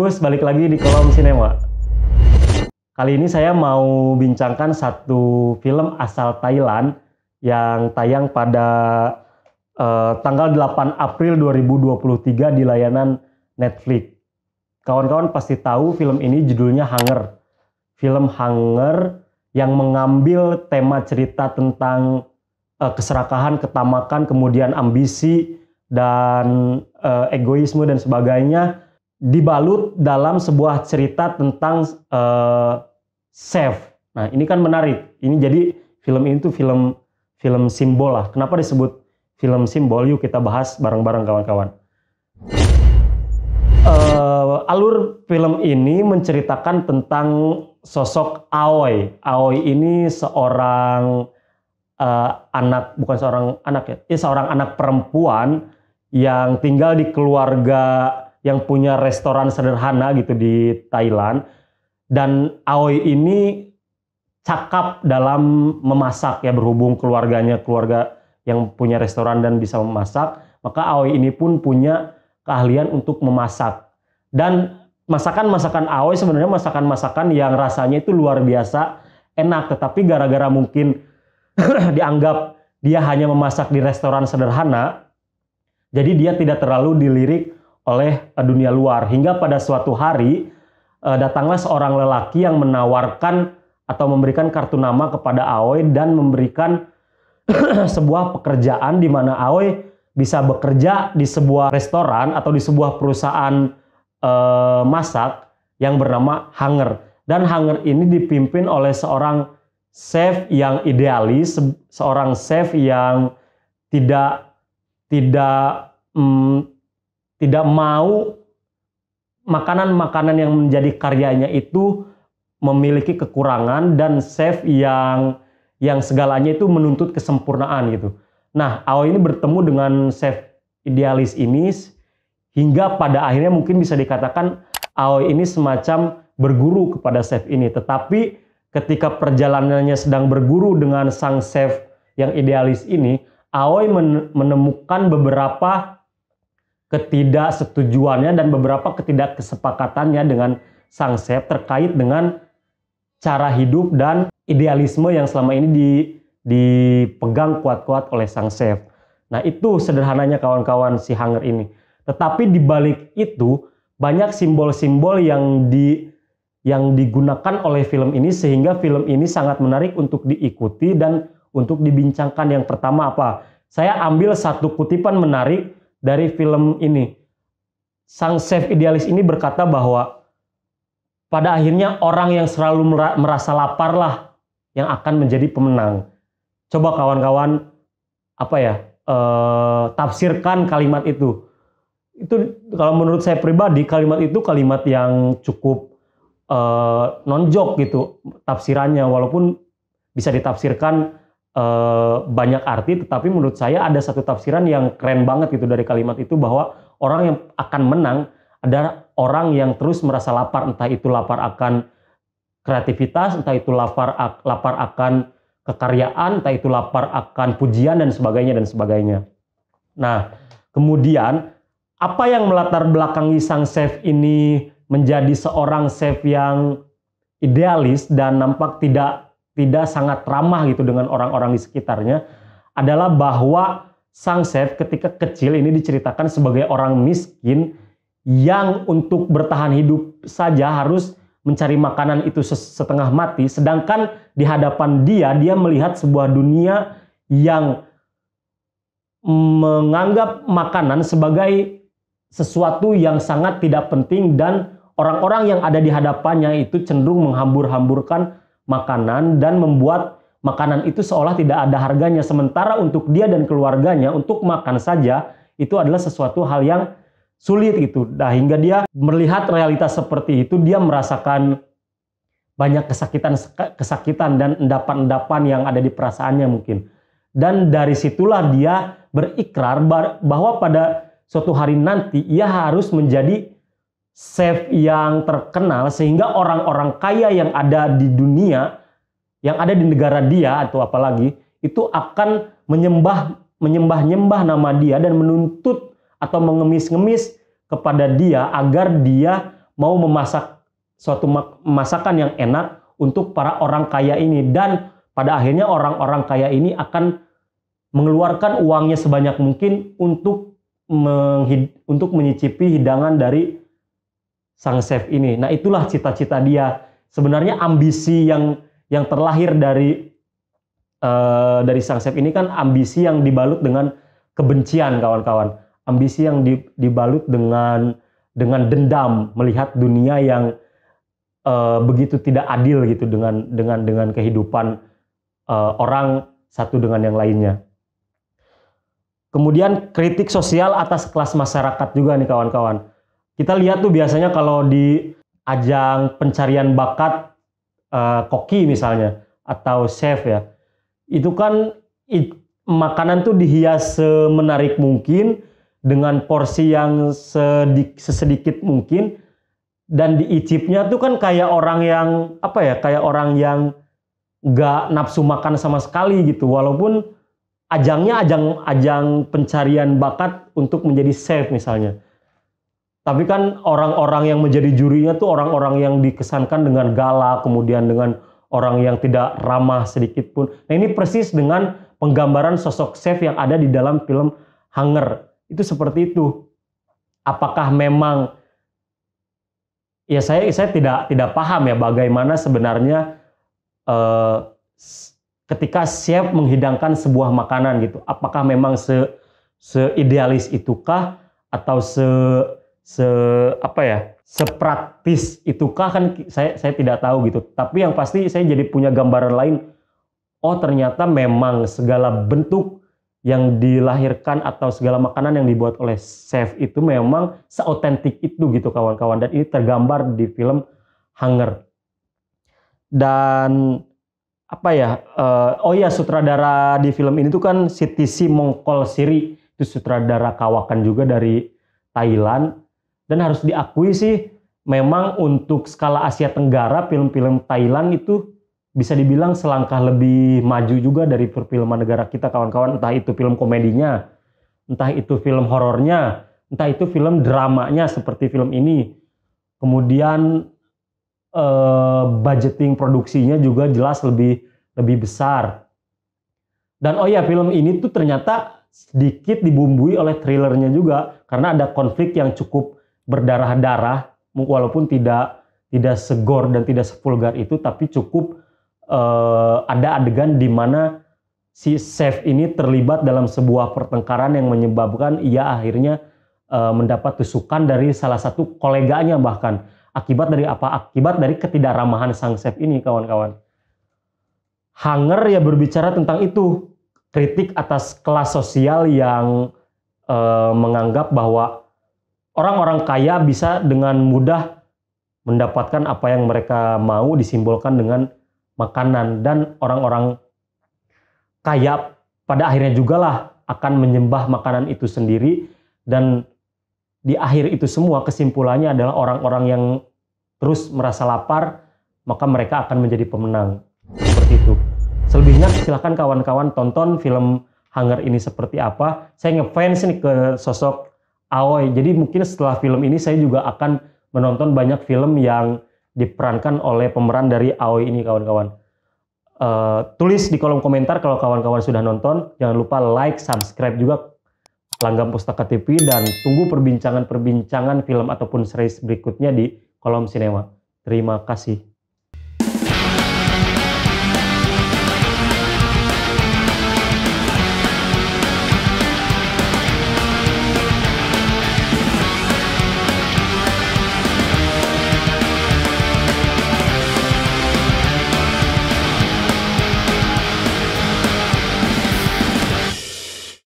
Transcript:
Bus, balik lagi di Kolom Sinema. Kali ini saya mau bincangkan satu film asal Thailand yang tayang pada tanggal 8 April 2023 di layanan Netflix. Kawan-kawan pasti tahu film ini judulnya Hunger. Film Hunger yang mengambil tema cerita tentang keserakahan, ketamakan, kemudian ambisi, dan egoisme dan sebagainya, dibalut dalam sebuah cerita tentang chef. Nah, ini kan menarik. Ini jadi film ini tuh film simbol lah. Kenapa disebut film simbol? Yuk kita bahas bareng-bareng kawan-kawan. Alur film ini menceritakan tentang sosok Aoi. Aoi ini seorang seorang anak perempuan yang tinggal di keluarga yang punya restoran sederhana gitu di Thailand. Dan Aoi ini cakap dalam memasak ya, berhubung keluarga yang punya restoran dan bisa memasak, maka Aoi ini pun punya keahlian untuk memasak. Dan masakan-masakan Aoi sebenarnya masakan-masakan yang rasanya itu luar biasa enak, tetapi gara-gara mungkin dianggap dia hanya memasak di restoran sederhana, jadi dia tidak terlalu dilirik oleh dunia luar. Hingga pada suatu hari datanglah seorang lelaki yang menawarkan atau memberikan kartu nama kepada Aoi dan memberikan sebuah pekerjaan di mana Aoi bisa bekerja di sebuah restoran atau di sebuah perusahaan masak yang bernama Hunger. Dan Hunger ini dipimpin oleh seorang chef yang idealis, seorang chef yang tidak mau makanan-makanan yang menjadi karyanya itu memiliki kekurangan, dan chef yang segalanya itu menuntut kesempurnaan gitu. Nah, Aoi ini bertemu dengan chef idealis ini hingga pada akhirnya mungkin bisa dikatakan Aoi ini semacam berguru kepada chef ini. Tetapi ketika perjalanannya sedang berguru dengan sang chef yang idealis ini, Aoi menemukan beberapa ketidaksetujuannya dan beberapa ketidakkesepakatannya dengan sang chef terkait dengan cara hidup dan idealisme yang selama ini dipegang kuat-kuat oleh sang chef. Nah, itu sederhananya kawan-kawan si Hunger ini. Tetapi di balik itu banyak simbol-simbol yang digunakan oleh film ini sehingga film ini sangat menarik untuk diikuti dan untuk dibincangkan. Yang pertama apa? Saya ambil satu kutipan menarik dari film ini. Sang chef idealis ini berkata bahwa pada akhirnya orang yang selalu merasa lapar lah yang akan menjadi pemenang. Coba kawan-kawan tafsirkan kalimat itu. Itu kalau menurut saya pribadi kalimat itu kalimat yang cukup nonjok gitu tafsirannya, walaupun bisa ditafsirkan banyak arti, tetapi menurut saya ada satu tafsiran yang keren banget gitu dari kalimat itu, bahwa orang yang akan menang adalah orang yang terus merasa lapar, entah itu lapar akan kreativitas, entah itu lapar akan kekaryaan, entah itu lapar akan pujian dan sebagainya dan sebagainya. Nah, kemudian apa yang melatar belakangi sang chef ini menjadi seorang chef yang idealis dan nampak tidak sangat ramah gitu dengan orang-orang di sekitarnya adalah bahwa sang chef ketika kecil ini diceritakan sebagai orang miskin yang untuk bertahan hidup saja harus mencari makanan itu setengah mati, sedangkan di hadapan dia melihat sebuah dunia yang menganggap makanan sebagai sesuatu yang sangat tidak penting, dan orang-orang yang ada di hadapannya itu cenderung menghambur-hamburkan makanan dan membuat makanan itu seolah tidak ada harganya, sementara untuk dia dan keluarganya untuk makan saja itu adalah sesuatu hal yang sulit gitu. Nah, hingga dia melihat realitas seperti itu, dia merasakan banyak kesakitan dan endapan-endapan yang ada di perasaannya mungkin. Dan dari situlah dia berikrar bahwa pada suatu hari nanti ia harus menjadi chef yang terkenal, sehingga orang-orang kaya yang ada di dunia, yang ada di negara dia atau apalagi, itu akan menyembah nama dia dan menuntut atau mengemis-ngemis kepada dia agar dia mau memasak suatu masakan yang enak untuk para orang kaya ini, dan pada akhirnya orang-orang kaya ini akan mengeluarkan uangnya sebanyak mungkin untuk menyicipi hidangan dari sang chef ini. Nah, itulah cita-cita dia. Sebenarnya ambisi yang terlahir dari sang chef ini kan ambisi yang dibalut dengan kebencian, kawan-kawan. Ambisi yang dibalut dengan dendam, melihat dunia yang begitu tidak adil gitu dengan kehidupan orang satu dengan yang lainnya. Kemudian kritik sosial atas kelas masyarakat juga nih, kawan-kawan. Kita lihat tuh biasanya kalau di ajang pencarian bakat koki misalnya atau chef ya, itu kan makanan tuh dihias semenarik mungkin dengan porsi yang sesedikit mungkin, dan diicipnya tuh kan kayak orang yang kayak orang yang nggak nafsu makan sama sekali gitu, walaupun ajangnya ajang pencarian bakat untuk menjadi chef misalnya. Tapi kan orang-orang yang menjadi jurinya tuh orang-orang yang dikesankan dengan galak, kemudian dengan orang yang tidak ramah sedikit pun. Nah, ini persis dengan penggambaran sosok chef yang ada di dalam film Hunger. Itu seperti itu. Apakah memang, ya saya tidak paham ya bagaimana sebenarnya ketika chef menghidangkan sebuah makanan gitu. Apakah memang seidealis itukah, atau sepraktis itukah, kan saya tidak tahu gitu. Tapi yang pasti saya jadi punya gambaran lain. Oh, ternyata memang segala bentuk yang dilahirkan atau segala makanan yang dibuat oleh chef itu memang seautentik itu gitu, kawan-kawan. Dan ini tergambar di film Hunger. Dan sutradara di film ini tuh kan Sitisi Mongkolsiri, itu sutradara kawakan juga dari Thailand. Dan harus diakui sih, memang untuk skala Asia Tenggara, film-film Thailand itu bisa dibilang selangkah lebih maju juga dari perfilman negara kita, kawan-kawan. Entah itu film komedinya, entah itu film horornya, entah itu film dramanya seperti film ini. Kemudian budgeting produksinya juga jelas lebih besar. Dan film ini tuh ternyata sedikit dibumbui oleh thrillernya juga, karena ada konflik yang cukup berdarah-darah, walaupun tidak segor dan tidak sevulgar itu, tapi cukup ada adegan di mana si chef ini terlibat dalam sebuah pertengkaran yang menyebabkan ia akhirnya mendapat tusukan dari salah satu koleganya bahkan. Akibat dari apa? Akibat dari ketidakramahan sang chef ini, kawan-kawan. Hunger ya berbicara tentang itu, kritik atas kelas sosial yang menganggap bahwa orang-orang kaya bisa dengan mudah mendapatkan apa yang mereka mau, disimbolkan dengan makanan, dan orang-orang kaya pada akhirnya juga lah akan menyembah makanan itu sendiri. Dan di akhir itu semua kesimpulannya adalah orang-orang yang terus merasa lapar, maka mereka akan menjadi pemenang. Seperti itu. Selebihnya silahkan kawan-kawan tonton film Hunger ini seperti apa. Saya ngefans nih ke sosok Aoi. Jadi mungkin setelah film ini saya juga akan menonton banyak film yang diperankan oleh pemeran dari Aoi ini, kawan-kawan. Tulis di kolom komentar kalau kawan-kawan sudah nonton. Jangan lupa like, subscribe juga Langgam Pustaka TV, dan tunggu perbincangan-perbincangan film ataupun series berikutnya di kolom sinema. Terima kasih.